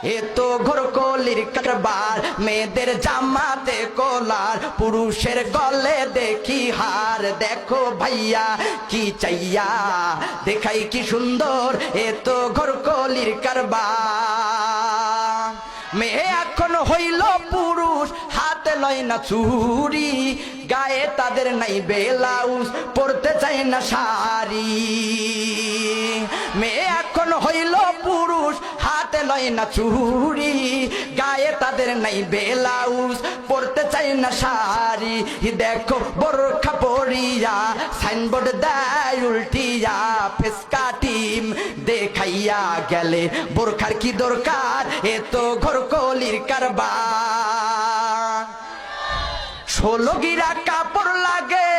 এ তো ঘোরকলির কারবার, মেয়েদের জামাতে কোলার, পুরুষের গলে দেখি হার। দেখো ভাইয়া কি চাইয়া দেখাই কি সুন্দর, এ তো ঘোরকলির কারবার। মেয়ে এখন হইল পুরুষ, হাতে লয় না চুরি, গায়ে তাদের নাই ব্লাউজ, পরতে চায় না শাড়ি। মেয়ে এখন হইল পুরুষ, হাতে লয় না চুরি, গায়ে তাদের নাই ব্লাউজ, পরতে চায় না শাড়ি। দেখো বোরখা পরিয়া সাইনবোর্ড দেয় উল্টিয়া, ফেসকা টিম দেখাইয়া গেলে বোরখার কি দরকার, এ তো ঘোরকলির কারবার। 16 গিরা কাপড় লাগে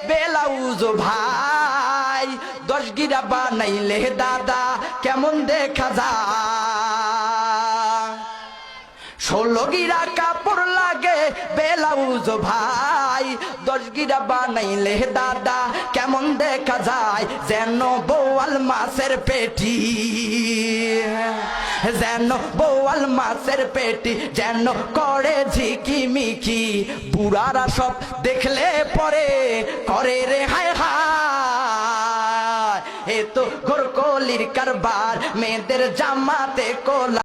ব্লাউজ ভাই, 10 গিরা বানাইলে দাদা কেমন দেখা যায়। 16 গিরা কাপড় লাগে ব্লাউজ ভাই, 10 গিরা বানাইলে দাদা কেমন দেখা যায়। যেন বোয়াল মাছের পেটি, যেন বোয়াল মাছের পেটি, যেন করে ঝিকিমিকি। বুড়ারা সব দেখলে পরে করে রে হায় হায়, এ তো ঘোরকলির কারবার, মেয়েদের জামাতে কোলা।